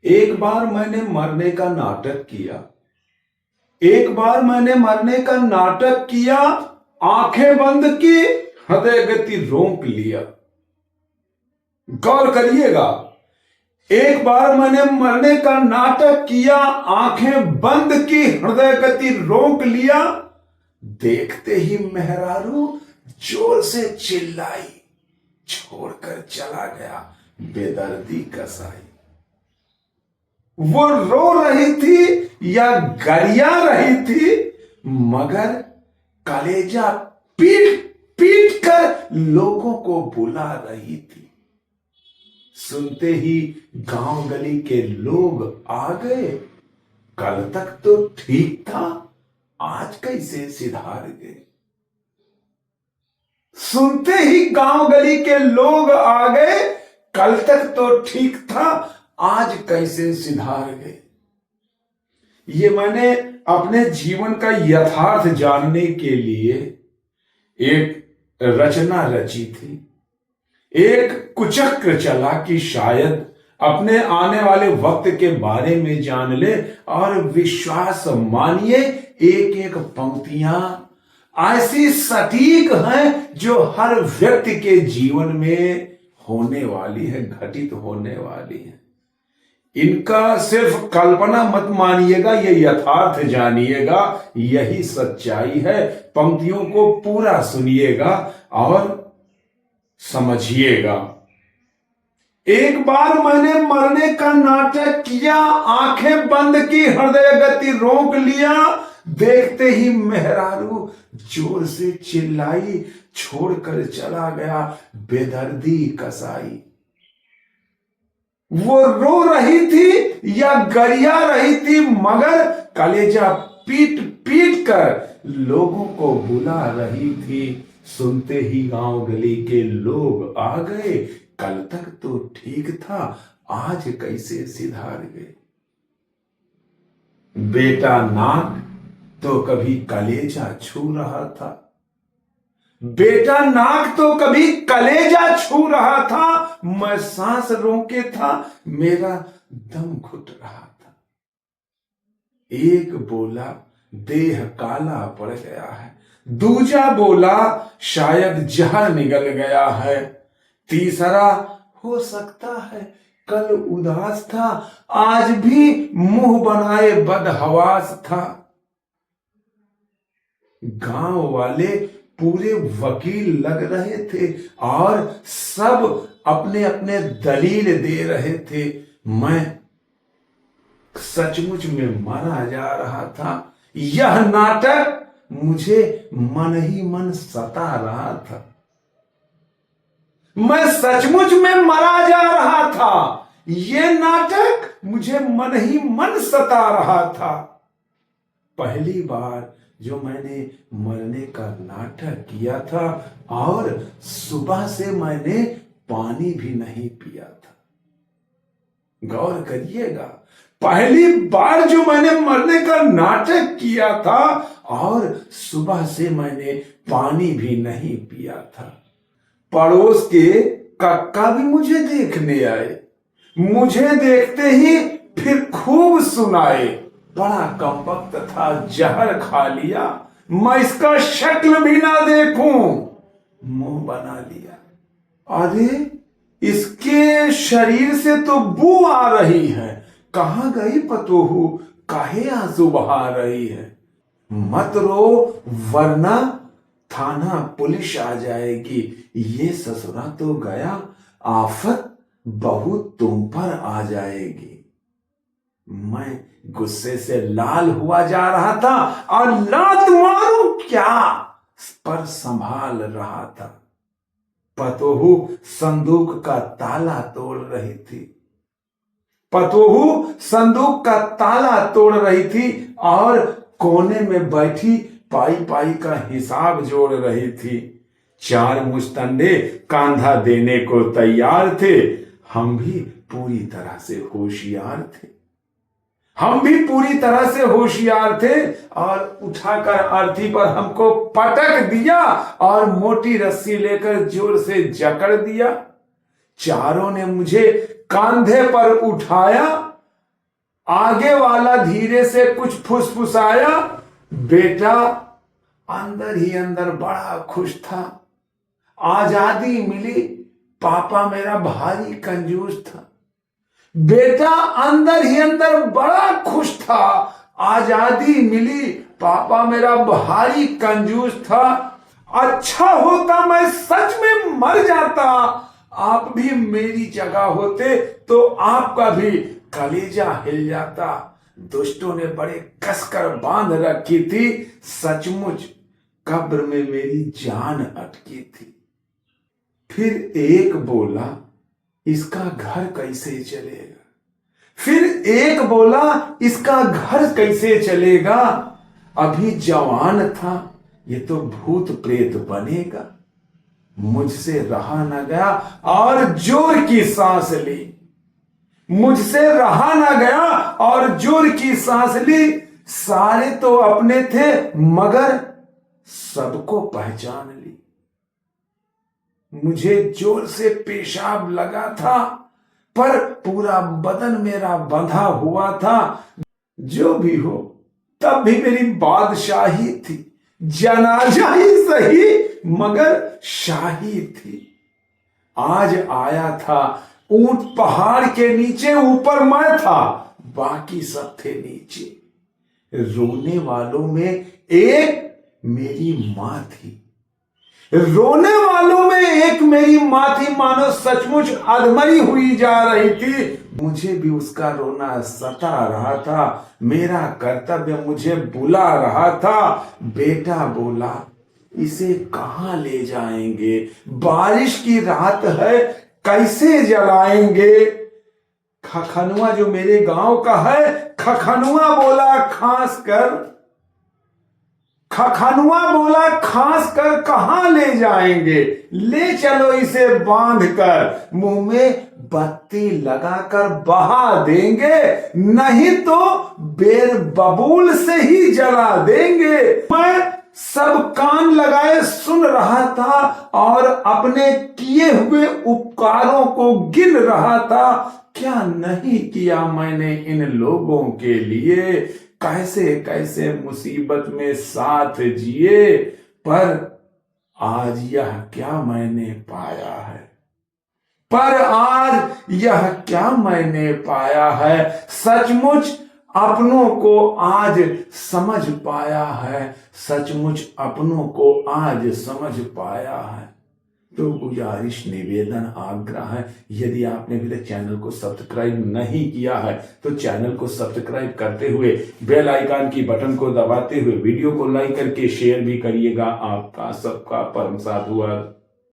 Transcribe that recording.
एक बार मैंने मरने का नाटक किया। एक बार मैंने मरने का नाटक किया, आंखें बंद की, हृदय गति रोक लिया। गौर करिएगा, एक बार मैंने मरने का नाटक किया, आंखें बंद की, हृदय गति रोक लिया। देखते ही मेहरारू जोर से चिल्लाई, छोड़कर चला गया बेदर्दी कसाई। वो रो रही थी या गरिया रही थी, मगर कलेजा पीट पीट कर लोगों को बुला रही थी। सुनते ही गांव गली के लोग आ गए। कल तक तो ठीक था, आज कैसे सिधार गए। सुनते ही गांव गली के लोग आ गए। कल तक तो ठीक था, आज कैसे सिधार गए। ये मैंने अपने जीवन का यथार्थ जानने के लिए एक रचना रची थी। एक कुचक्र चला कि शायद अपने आने वाले वक्त के बारे में जान ले, और विश्वास मानिए एक एक पंक्तियां ऐसी सटीक हैं जो हर व्यक्ति के जीवन में होने वाली है, घटित होने वाली है। इनका सिर्फ कल्पना मत मानिएगा, ये यथार्थ जानिएगा, यही सच्चाई है। पंक्तियों को पूरा सुनिएगा और समझिएगा। एक बार मैंने मरने का नाटक किया, आंखें बंद की, हृदय गति रोक लिया। देखते ही मेहरारू जोर से चिल्लाई, छोड़कर चला गया बेदर्दी कसाई। वो रो रही थी या गरिया रही थी, मगर कलेजा पीट पीट कर लोगों को बुला रही थी। सुनते ही गांव गली के लोग आ गए। कल तक तो ठीक था, आज कैसे सिधार गए। बेटा नाक तो कभी कलेजा छू रहा था। बेटा नाक तो कभी कलेजा छू रहा था। मैं सांस रोके था, मेरा दम घुट रहा था। एक बोला देह काला पड़ गया है। दूजा बोला शायद जहर निगल गया है। तीसरा हो सकता है कल उदास था, आज भी मुंह बनाए बदहवास था। गांव वाले पूरे वकील लग रहे थे और सब अपने अपने दलील दे रहे थे। मैं सचमुच में मारा जा रहा था। यह नाटक मुझे मन ही मन सता रहा था। मैं सचमुच में मरा जा रहा था। यह नाटक मुझे मन ही मन सता रहा था। पहली बार जो मैंने मरने का नाटक किया था और सुबह से मैंने पानी भी नहीं पिया था। गौर करिएगा, पहली बार जो मैंने मरने का नाटक किया था और सुबह से मैंने पानी भी नहीं पिया था। पड़ोस के कक्का भी मुझे देखने आए। मुझे देखते ही फिर खूब सुनाए। बड़ा कमबख्त था, जहर खा लिया। मैं इसका शक्ल भी ना देखूं, मुंह बना लिया। अरे इसके शरीर से तो बू आ रही है। कहां गई पतोहू, काहे आंसू बहा रही है। मत रो वरना थाना पुलिस आ जाएगी। ये ससुरा तो गया, आफत बहू तुम पर आ जाएगी। मैं गुस्से से लाल हुआ जा रहा था और लात मारूं क्या पर संभाल रहा था। पतोहू संदूक का ताला तोड़ रही थी। पतोहू संदूक का ताला तोड़ रही थी और कोने में बैठी पाई पाई का हिसाब जोड़ रही थी। चार मुस्तंडे कांधा देने को तैयार थे। हम भी पूरी तरह से होशियार थे। हम भी पूरी तरह से होशियार थे और उठाकर अर्थी पर हमको पटक दिया और मोटी रस्सी लेकर जोर से जकड़ दिया। चारों ने मुझे कांधे पर उठाया आगे वाला धीरे से कुछ फुसफुसाया। बेटा अंदर ही अंदर बड़ा खुश था। आजादी मिली, पापा मेरा भारी कंजूस था। बेटा अंदर ही अंदर बड़ा खुश था। आजादी मिली, पापा मेरा भारी कंजूस था। अच्छा होता मैं सच में मर जाता, आप भी मेरी जगह होते तो आपका भी कलेजा हिल जाता। दुष्टों ने बड़े कसकर बांध रखी थी, सचमुच कब्र में मेरी जान अटकी थी। फिर एक बोला, इसका घर कैसे चलेगा। फिर एक बोला, इसका घर कैसे चलेगा। अभी जवान था, ये तो भूत प्रेत बनेगा। मुझसे रहा न गया और जोर की सांस ली। मुझसे रहा न गया और जोर की सांस ली। सारे तो अपने थे मगर सबको पहचान ली। मुझे जोर से पेशाब लगा था पर पूरा बदन मेरा बंधा हुआ था। जो भी हो तब भी मेरी बादशाही थी। जनाजा ही सही मगर शाही थी। आज आया था ऊंट पहाड़ के नीचे, ऊपर मैं था बाकी सब थे नीचे। रोने वालों में एक मेरी मां थी। रोने वालों में एक मेरी मां थी। मानो सचमुच अधमरी हुई जा रही थी। मुझे भी उसका रोना सता रहा था। मेरा कर्तव्य मुझे बुला रहा था। बेटा बोला, इसे कहां ले जाएंगे। बारिश की रात है, कैसे जलाएंगे। खखनुआ जो मेरे गांव का है, खखनुआ बोला खांस कर। खखनुआ बोला खांस कर कहां ले जाएंगे। ले चलो इसे बांध कर, मुंह में बत्ती लगाकर बहा देंगे, नहीं तो बेर बबूल से ही जला देंगे। मैं सब कान लगाए सुन रहा था और अपने किए हुए उपकारों को गिन रहा था। क्या नहीं किया मैंने इन लोगों के लिए। कैसे कैसे मुसीबत में साथ जिए, पर आज यह क्या मैंने पाया है। पर आज यह क्या मैंने पाया है। सचमुच अपनों को आज समझ पाया है। सचमुच अपनों को आज समझ पाया है। तो गुजारिश, निवेदन, आग्रह है, यदि आपने अभी तक चैनल को सब्सक्राइब नहीं किया है तो चैनल को सब्सक्राइब करते हुए बेल आइकन की बटन को दबाते हुए वीडियो को लाइक करके शेयर भी करिएगा। आपका सबका परम साधुवाद।